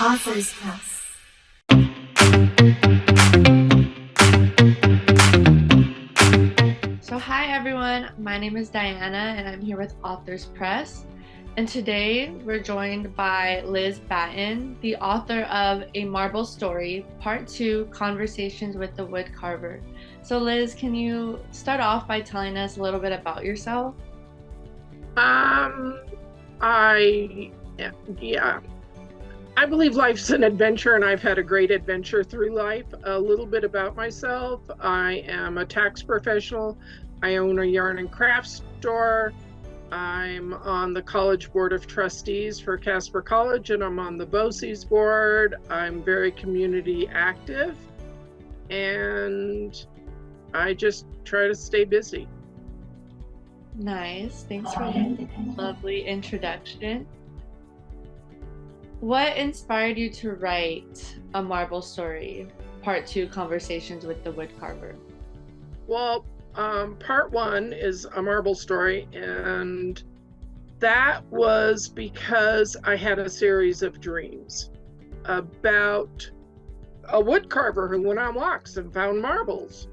Author's Press. So hi everyone, my name is Diana and I'm here with Author's Press. And today we're joined by Liz Batton, the author of A Marble Story, Part 2, Conversations with the Woodcarver. So Liz, can you start off by telling us a little bit about yourself? I yeah. I believe life's an adventure, and I've had a great adventure through life. A little bit about myself. I am a tax professional. I own a yarn and craft store. I'm on the College Board of Trustees for Casper College, and I'm on the BOCES board. I'm very community active, and I just try to stay busy. Nice, thanks for that lovely introduction. What inspired you to write A Marble Story, Part 2, Conversations with the Woodcarver? Well, part one is A Marble Story, and that was because I had a series of dreams about a woodcarver who went on walks and found marbles.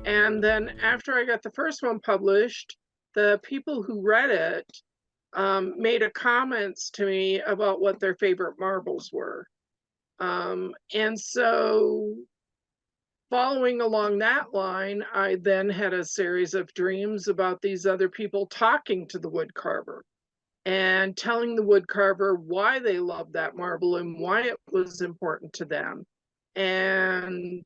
And then after I got the first one published, the people who read it made a comments to me about what their favorite marbles were. And so following along that line, I then had a series of dreams about these other people talking to the woodcarver and telling the woodcarver why they loved that marble and why it was important to them, and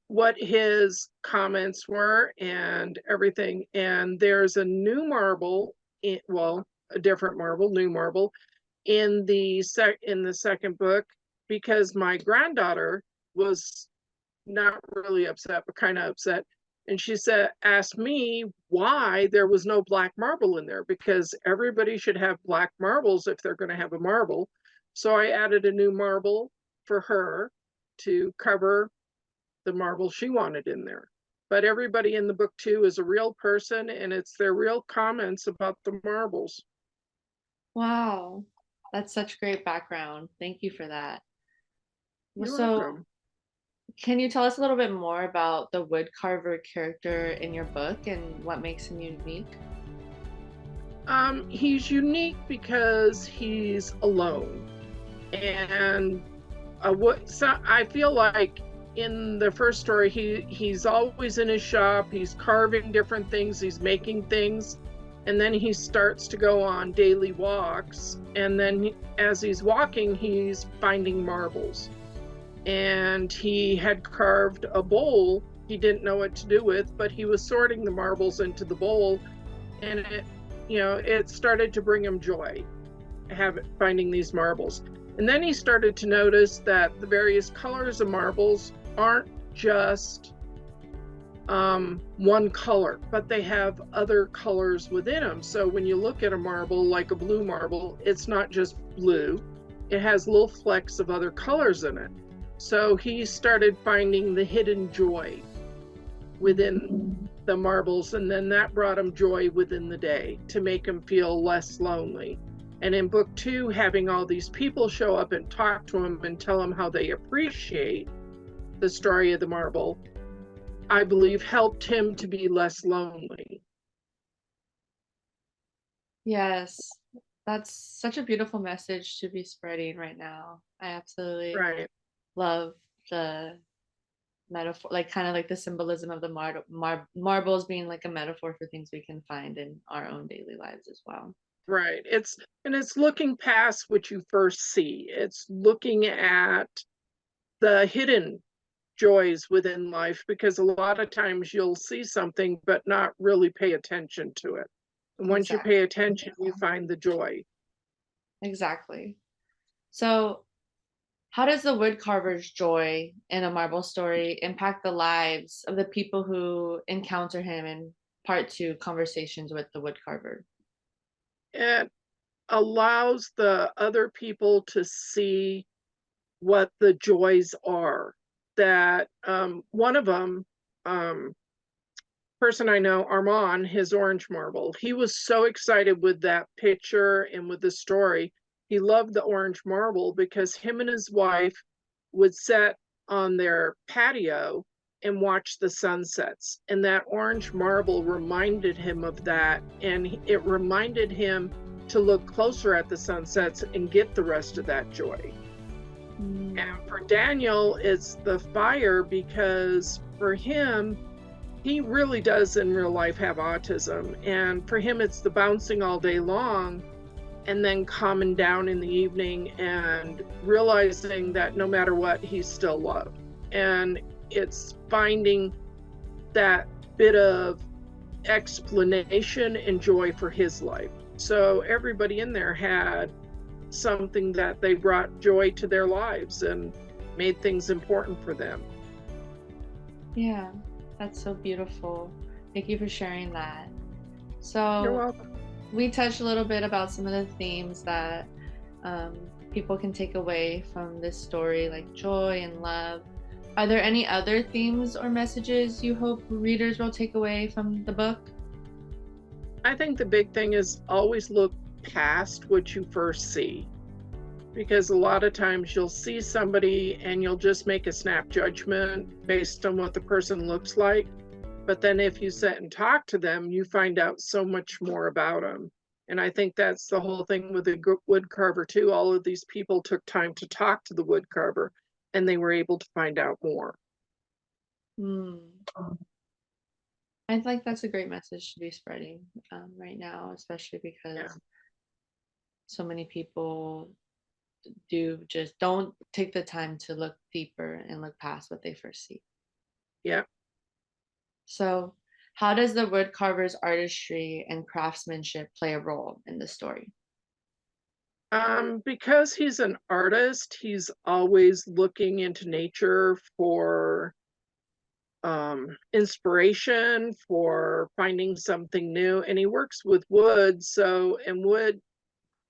what his comments were and everything. And there's a new marble, a different marble, new marble, in the second book, because my granddaughter was not really upset, but kind of upset. And she asked me why there was no black marble in there, because everybody should have black marbles if they're going to have a marble. So I added a new marble for her to cover the marble she wanted in there. But everybody in the book too is a real person, and it's their real comments about the marbles. Wow, that's such great background. Thank you for that. You're So, welcome. can you tell us a little bit more about the woodcarver character in your book and what makes him unique? He's unique because he's alone, and so I feel like in the first story he's always in his shop, he's carving different things, he's making things, and then he starts to go on daily walks, and then as he's walking he's finding marbles. And he had carved a bowl he didn't know what to do with, but he was sorting the marbles into the bowl, and it started to bring him joy finding these marbles. And then he started to notice that the various colors of marbles aren't just one color, but they have other colors within them. So when you look at a marble, like a blue marble, it's not just blue, it has little flecks of other colors in it. So he started finding the hidden joy within the marbles, and then that brought him joy within the day to make him feel less lonely. And in book 2, having all these people show up and talk to him and tell him how they appreciate the story of the marble, I believe helped him to be less lonely. Yes, that's such a beautiful message to be spreading right now. I absolutely love the metaphor, like kind of like the symbolism of the marbles being like a metaphor for things we can find in our own daily lives as well. Right. It's looking past what you first see. It's looking at the hidden joys within life, because a lot of times you'll see something but not really pay attention to it. And once you pay attention, you find the joy. Exactly. So, how does the woodcarver's joy in A Marble Story impact the lives of the people who encounter him in part 2, Conversations with the Woodcarver? It allows the other people to see what the joys are. That one of them, person I know, Armand, his orange marble. He was so excited with that picture and with the story. He loved the orange marble because him and his wife would sit on their patio and watch the sunsets. And that orange marble reminded him of that. And it reminded him to look closer at the sunsets and get the rest of that joy. Mm. And for Daniel, it's the fire because for him, he really does in real life have autism. And for him, it's the bouncing all day long and then calming down in the evening and realizing that no matter what, he's still loved. And it's finding that bit of explanation and joy for his life. So everybody in there had something that they brought joy to their lives and made things important for them. Yeah, that's so beautiful. Thank you for sharing that. You're So, welcome. we touched a little bit about some of the themes that people can take away from this story, like joy and love. Are there any other themes or messages you hope readers will take away from the book? I think the big thing is always look past what you first see, because a lot of times you'll see somebody and you'll just make a snap judgment based on what the person looks like. But then if you sit and talk to them, you find out so much more about them. And I think that's the whole thing with the wood carver too. All of these people took time to talk to the wood carver and they were able to find out more. Hmm. I think that's a great message to be spreading right now, especially because Yeah. so many people do just don't take the time to look deeper and look past what they first see. Yeah. So, how does the wood carver's artistry and craftsmanship play a role in the story? Because he's an artist, he's always looking into nature for inspiration, for finding something new. And he works with wood. So, and wood,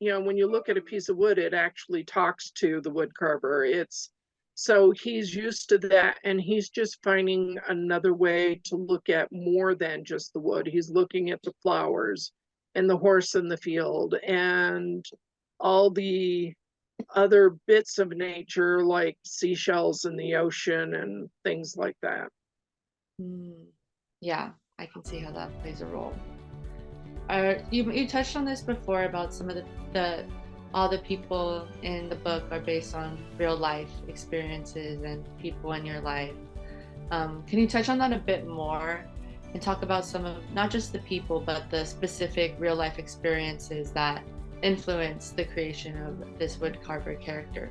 when you look at a piece of wood, it actually talks to the wood carver. It's so he's used to that and he's just finding another way to look at more than just the wood. He's looking at the flowers and the horse in the field and all the other bits of nature like seashells in the ocean and things like that. Hmm. Yeah, I can see how that plays a role. You touched on this before about some of the all the people in the book are based on real life experiences and people in your life. Can you touch on that a bit more and talk about some of not just the people but the specific real life experiences that influence the creation of this wood carver character?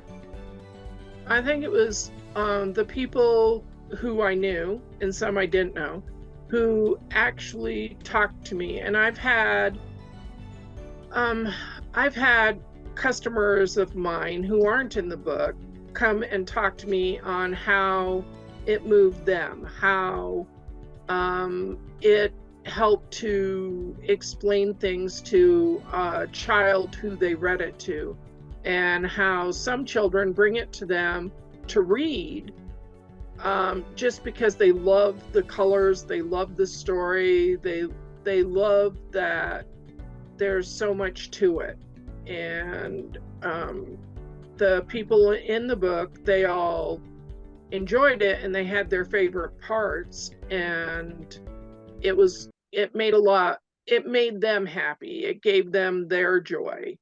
I think it was the people who I knew and some I didn't know who actually talked to me. And um, I've had customers of mine who aren't in the book come and talk to me on how it moved them, how it helped to explain things to a child who they read it to, and how some children bring it to them to read just because they love the colors, they love the story, they love that there's so much to it. And the people in the book, they all enjoyed it and they had their favorite parts, and it made them happy. It gave them their joy.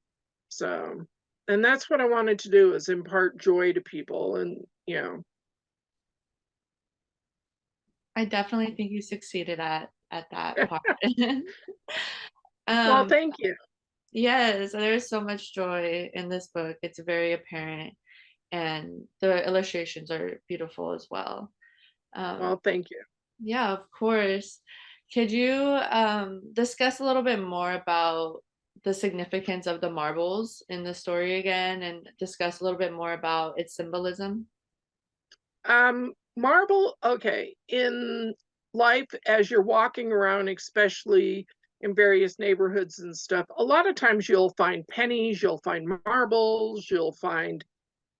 So, and that's what I wanted to do, is impart joy to people. And I definitely think you succeeded at that part. well, um, thank you. yes, there's so much joy in this book. It's very apparent, and the illustrations are beautiful as well. Um, Well, thank you. yeah, of course. Could you discuss a little bit more about the significance of the marbles in the story again and discuss a little bit more about its symbolism? Marble, okay, in life as you're walking around, especially in various neighborhoods and stuff, a lot of times you'll find pennies, you'll find marbles, you'll find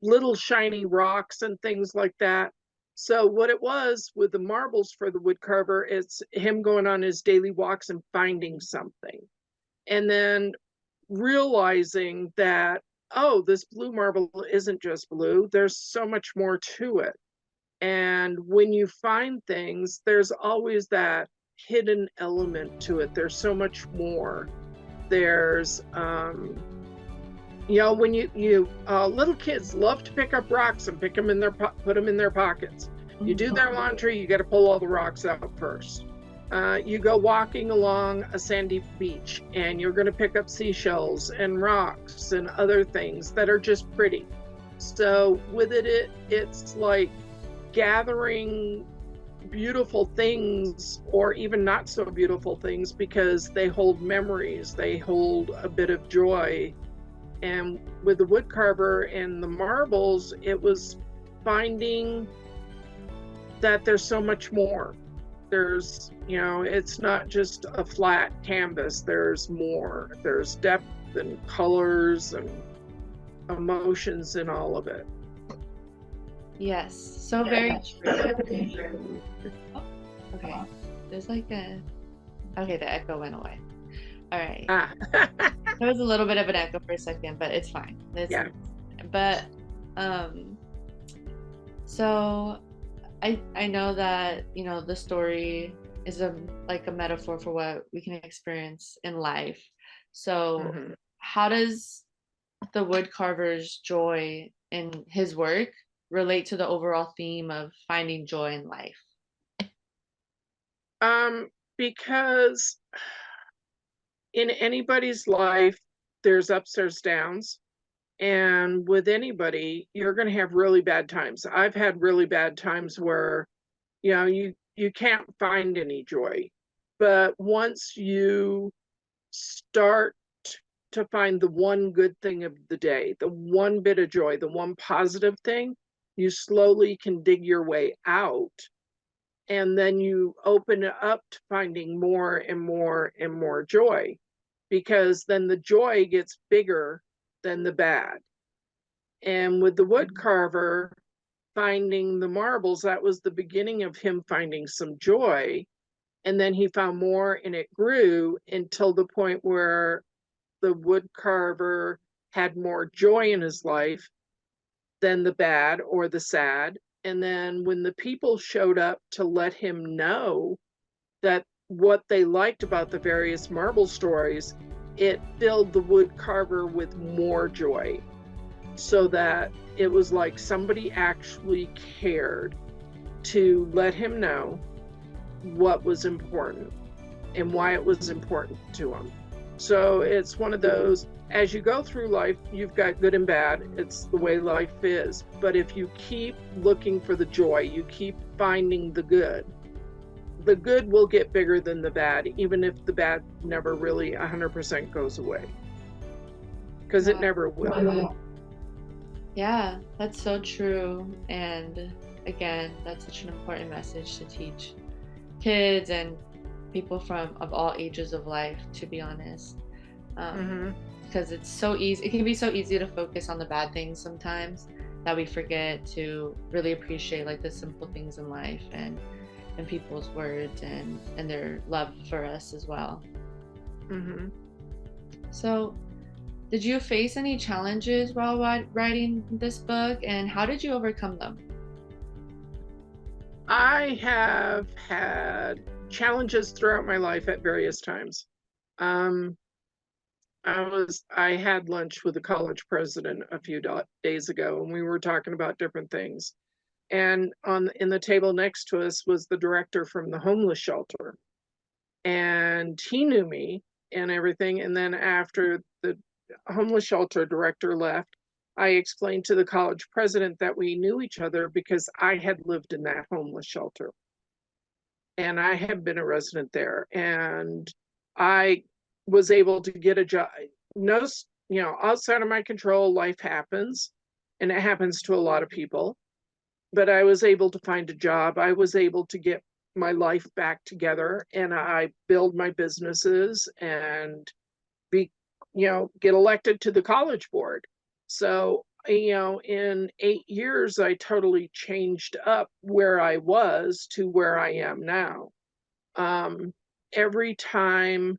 little shiny rocks and things like that. So what it was with the marbles for the wood carver, it's him going on his daily walks and finding something. And then realizing that, oh, this blue marble isn't just blue, there's so much more to it. And when you find things, there's always that hidden element to it. There's so much more. There's when you little kids love to pick up rocks and pick them in their put them in their pockets. You do their laundry, you got to pull all the rocks out first. You go walking along a sandy beach and you're going to pick up seashells and rocks and other things that are just pretty. So with it's like gathering beautiful things, or even not so beautiful things, because they hold memories, they hold a bit of joy. And with the wood carver and the marbles, it was finding that there's so much more. There's, it's not just a flat canvas, there's more. There's depth and colors and emotions in all of it. Yes, so very true. Oh, okay, there's like okay, the echo went away. All right. There was a little bit of an echo for a second, but it's fine. Yeah. But so I know that the story is a metaphor for what we can experience in life. So how does the wood carver's joy in his work relate to the overall theme of finding joy in life? Because in anybody's life, there's ups, there's downs. And with anybody, you're going to have really bad times. I've had really bad times where, you can't find any joy. But once you start to find the one good thing of the day, the one bit of joy, the one positive thing, you slowly can dig your way out. And then you open it up to finding more and more and more joy, because then the joy gets bigger than the bad. And with the wood carver finding the marbles, that was the beginning of him finding some joy. And then he found more, and it grew until the point where the wood carver had more joy in his life than the bad or the sad. And then when the people showed up to let him know that what they liked about the various marble stories, it filled the wood carver with more joy, so that it was like somebody actually cared to let him know what was important and why it was important to him. So it's one of those, as you go through life, you've got good and bad. It's the way life is. But if you keep looking for the joy, you keep finding the good will get bigger than the bad, even if the bad never really 100% goes away. Because it never will. Yeah, that's so true. And again, that's such an important message to teach kids and people of all ages of life, to be honest. Because it's so easy, it can be so easy to focus on the bad things sometimes, that we forget to really appreciate the simple things in life and people's words and their love for us as well. So did you face any challenges while writing this book, and how did you overcome them? I have had challenges throughout my life at various times. I had lunch with the college president a few days ago, and we were talking about different things. And in the table next to us was the director from the homeless shelter, and he knew me and everything. And then after the homeless shelter director left, I explained to the college president that we knew each other because I had lived in that homeless shelter and I had been a resident there, and I was able to get a job. Notice, outside of my control, life happens, and it happens to a lot of people. But I was able to find a job. I was able to get my life back together, and I build my businesses and get elected to the college board. So in 8 years, I totally changed up where I was to where I am now. Um, every time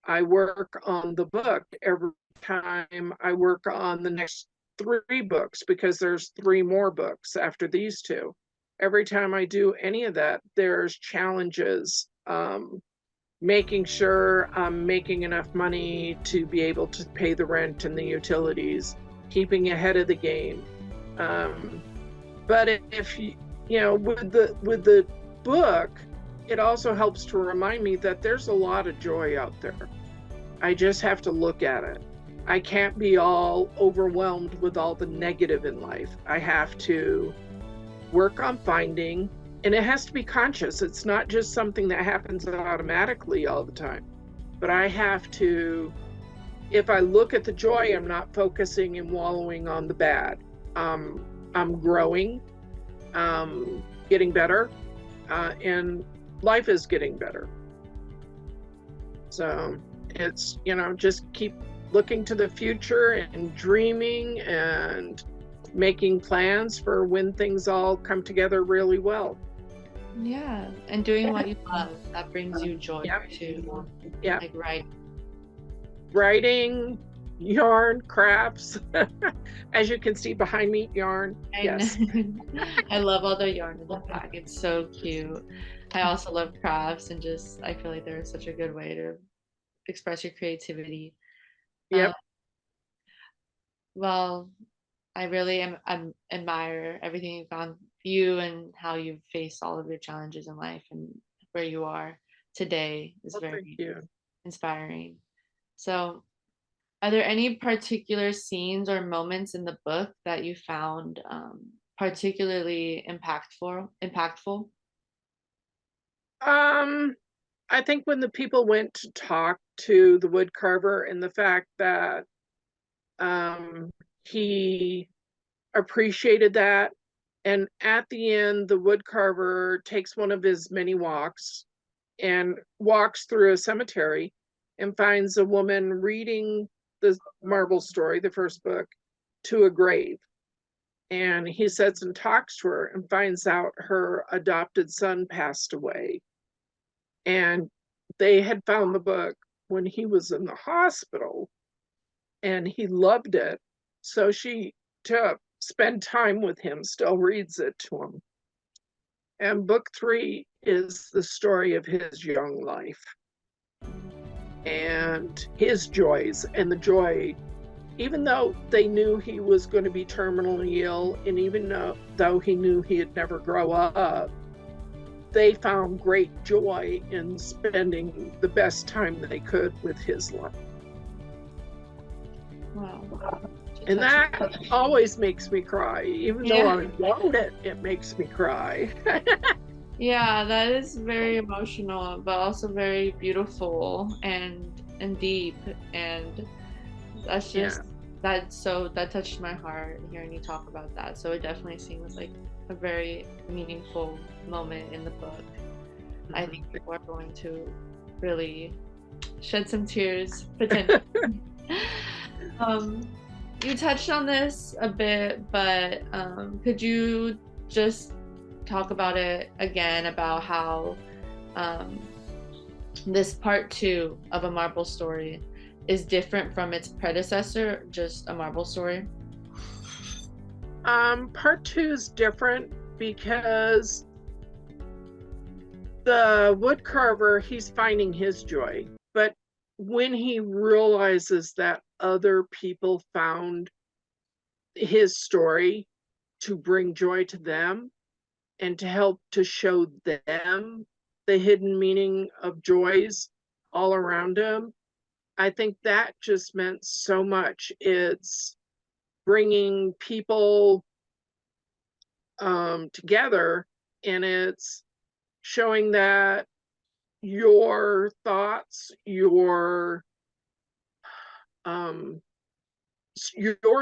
I work on the book, every time I work on the next 3 books, because there's 3 more books after these 2. Every time I do any of that, there's challenges, making sure I'm making enough money to be able to pay the rent and the utilities, keeping ahead of the game. Um, but if with the book, it also helps to remind me that there's a lot of joy out there. I just have to look at it. I can't be all overwhelmed with all the negative in life. I have to work on finding, and it has to be conscious. It's not just something that happens automatically all the time. But I have to, if I look at the joy, I'm not focusing and wallowing on the bad. I'm growing, getting better, and life is getting better. So it's, just keep looking to the future and dreaming and making plans for when things all come together really well. Yeah, and doing what you love, that brings you joy too. Yeah. Like Writing, yarn, crafts. As you can see behind me, yarn. Yes. I love all the yarn in the back. It's so cute. I also love crafts, and just I feel like they're such a good way to express your creativity. Yep. Well, I really admire everything you and how you've faced all of your challenges in life, and where you are today is Well, thank very you. inspiring. So, are there any particular scenes or moments in the book that you found particularly impactful? I think when the people went to talk to the wood carver, and the fact that he appreciated that. And at the end, the wood carver takes one of his many walks and walks through a cemetery and finds a woman reading the Marble Story, the first book, to a grave. And he sits and talks to her and finds out her adopted son passed away. And they had found the book when he was in the hospital, and he loved it. So she, to spend time with him, still reads it to him. And book 3 is the story of his young life and his joys, and the joy, even though they knew he was going to be terminally ill, and even though he knew he'd never grow up, they found great joy in spending the best time they could with his life. Wow. And that always makes me cry. Even though I wrote it, it makes me cry. Yeah, that is very emotional, but also very beautiful and deep. And that's just that touched my heart hearing you talk about that. So it definitely seems like a very meaningful moment in the book. I think people are going to really shed some tears potentially. You touched on this a bit, but could you just talk about it again, about how this part 2 of A Marble Story is different from its predecessor, Just a Marble Story? Part 2 is different because the wood carver, he's finding his joy. But when he realizes that other people found his story to bring joy to them and to help to show them the hidden meaning of joys all around him, I think that just meant so much. It's bringing people together, and it's showing that your thoughts, your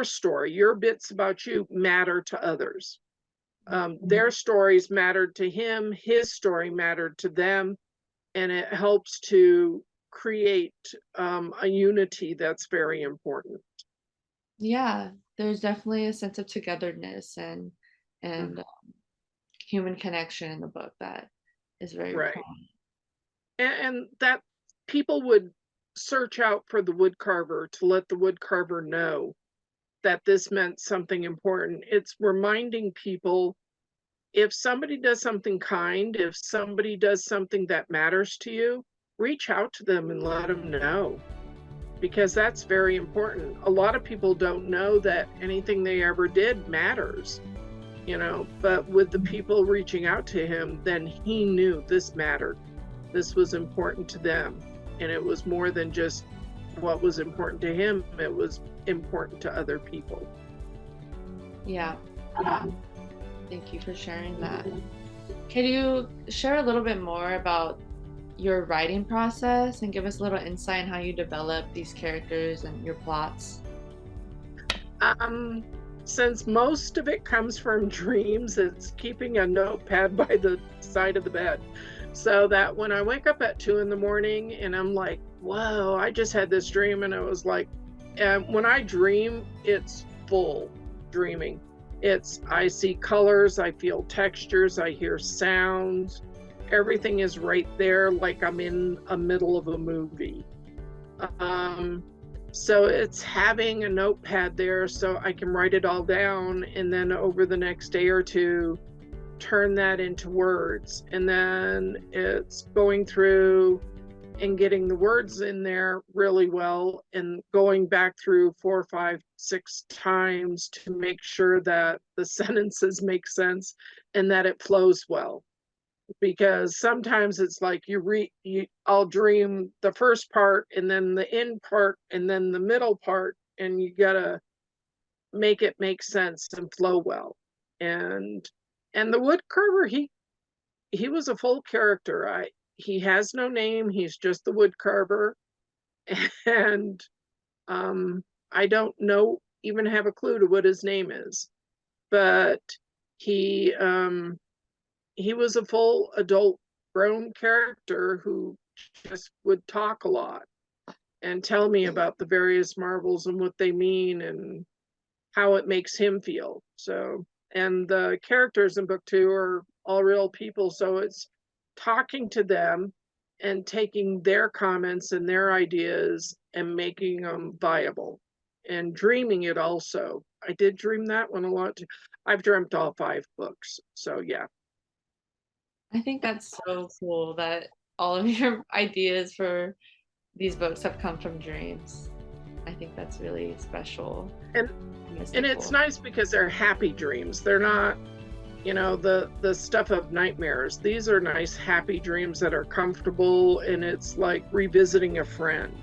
story, your bits about you matter to others. Their stories mattered to him, his story mattered to them, and it helps to create a unity that's very important. Yeah, there's definitely a sense of togetherness and Mhm. human connection in the book that is very Right. prominent. And that people would search out for the wood carver to let the wood carver know that this meant something important. It's reminding people, if somebody does something kind, if somebody does something that matters to you, reach out to them and let them know, because that's very important. A lot of people don't know that anything they ever did matters, but with the people reaching out to him, then he knew this mattered. This was important to them. And it was more than just what was important to him, it was important to other people. Yeah, thank you for sharing that. Can you share a little bit more about your writing process and give us a little insight on how you develop these characters and your plots? Um, since most of it comes from dreams, it's keeping a notepad by the side of the bed. So that when I wake up at 2 in the morning and I'm like, whoa, I just had this dream. And it was like, and when I dream, it's full dreaming. I see colors, I feel textures, I hear sounds. Everything is right there, like I'm in a middle of a movie. Um, so it's having a notepad there so I can write it all down, and then over the next day or two, turn that into words. And then it's going through and getting the words in there really well and going back through 4, 5, 6 times to make sure that the sentences make sense and that it flows well, because sometimes it's like I'll dream the first part and then the end part and then the middle part, and you gotta make it make sense and flow well. And and the wood carver, he was a full character. He has no name, he's just the wood carver. And um I don't know, even have a clue to what his name is, but he um he was a full adult grown character who just would talk a lot and tell me about the various marbles and what they mean and how it makes him feel. So, and the characters in book two are all real people. So it's talking to them and taking their comments and their ideas and making them viable and dreaming it also. I did dream that one a lot too. I've dreamt all 5 books. So, yeah. I think that's so cool that all of your ideas for these books have come from dreams. I think that's really special And and and it's mystical. nice because they're happy dreams. They're not, the stuff of nightmares. These are nice happy dreams that are comfortable, and it's like revisiting a friend.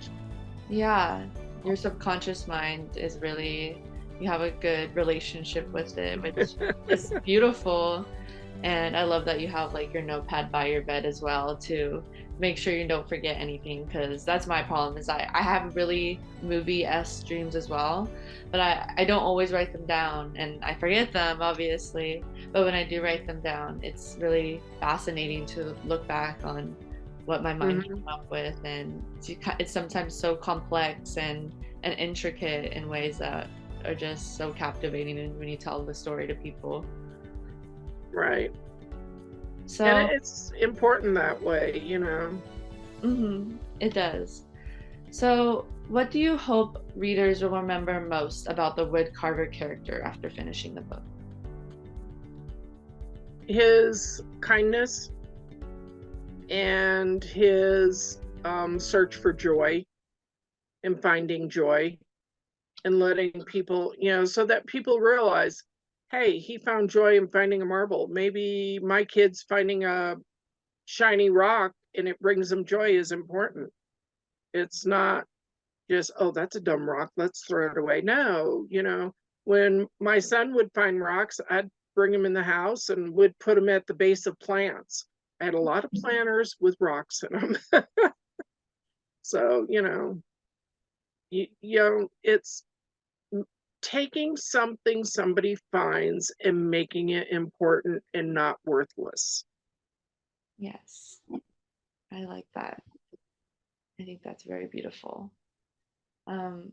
Yeah, your subconscious mind is really, you have a good relationship with it, which is beautiful. And I love that you have like your notepad by your bed as well to make sure you don't forget anything, because that's my problem is I have really movie-esque dreams as well, but I don't always write them down and I forget them obviously. But when I do write them down, it's really fascinating to look back on what my mind Hmm. came up with, and it's sometimes so complex and intricate in ways that are just so captivating when you tell the story to people. Right. And So it's important that way, it does. So, what do you hope readers will remember most about the wood carver character after finishing the book? His kindness and his search for joy and finding joy and letting people, so that people realize, hey, he found joy in finding a marble. Maybe my kid's finding a shiny rock and it brings them joy is important. It's not just, oh, that's a dumb rock, let's throw it away. No, when my son would find rocks, I'd bring them in the house and would put them at the base of plants. I had a lot of planters with rocks in them. So, it's taking something somebody finds and making it important and not worthless. Yes, I like that. I think that's very beautiful. Um,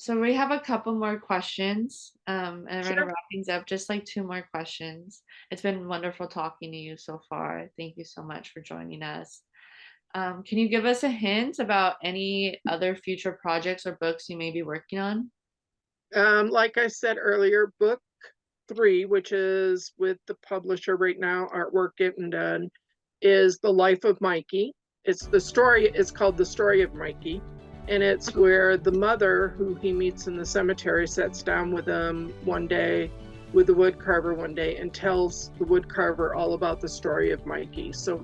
So we have a couple more questions, and we're gonna Sure. wrap things up. Just like two more questions. It's been wonderful talking to you so far. Thank you so much for joining us. Can you give us a hint about any other future projects or books you may be working on? Like I said earlier, book 3, which is with the publisher right now, artwork getting done, is The Life of Mikey. It's called The Story of Mikey, and it's where the mother who he meets in the cemetery sits down with him one day, with the woodcarver one day, and tells the woodcarver all about the story of Mikey. So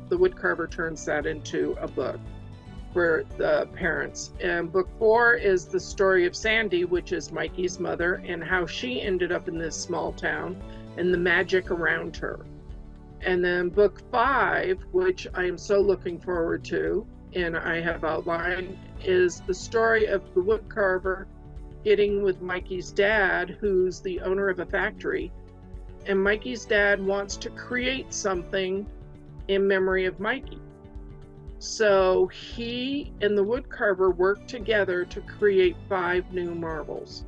the woodcarver turns that into a book for the parents. And book 4 is the story of Sandy, which is Mikey's mother, and how she ended up in this small town and the magic around her. And then book 5, which I am so looking forward to, and I have outlined, is the story of the woodcarver getting with Mikey's dad, who's the owner of a factory. And Mikey's dad wants to create something in memory of Mikey. So he and the woodcarver worked together to create 5 new marbles,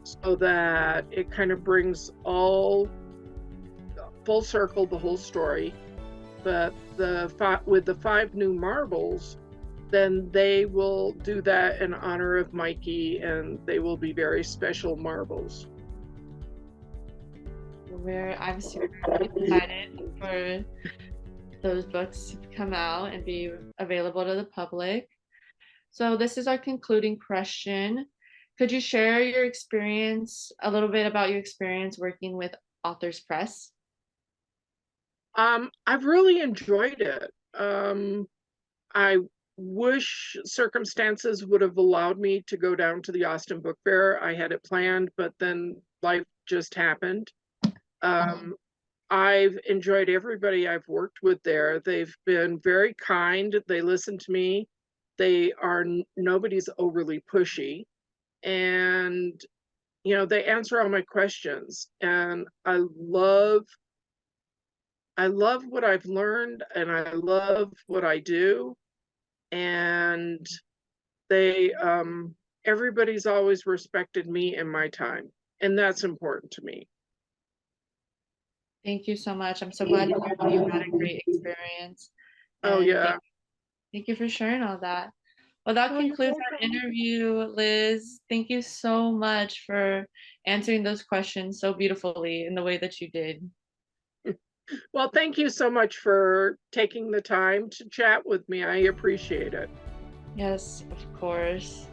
so that it kind of brings all full circle the whole story. But with the 5 new marbles, then they will do that in honor of Mikey, and they will be very special marbles. I'm super excited for those books to come out and be available to the public. So this is our concluding question. Could you share your experience, a little bit about your experience working with Authors Press? I've really enjoyed it. I wish circumstances would have allowed me to go down to the Austin Book Fair. I had it planned, but then life just happened. I've enjoyed everybody I've worked with there. They've been very kind. They listen to me. Nobody's overly pushy. And, they answer all my questions. And I love what I've learned, and I love what I do. And they everybody's always respected me and my time, and that's important to me. Thank you so much. I'm so glad to hear that you had a great experience. Oh And yeah. thank you for sharing all that. Well, that Oh, you're concludes our welcome. interview, Liz. Thank you so much for answering those questions so beautifully in the way that you did. Well, thank you so much for taking the time to chat with me. I appreciate it. Yes, of course.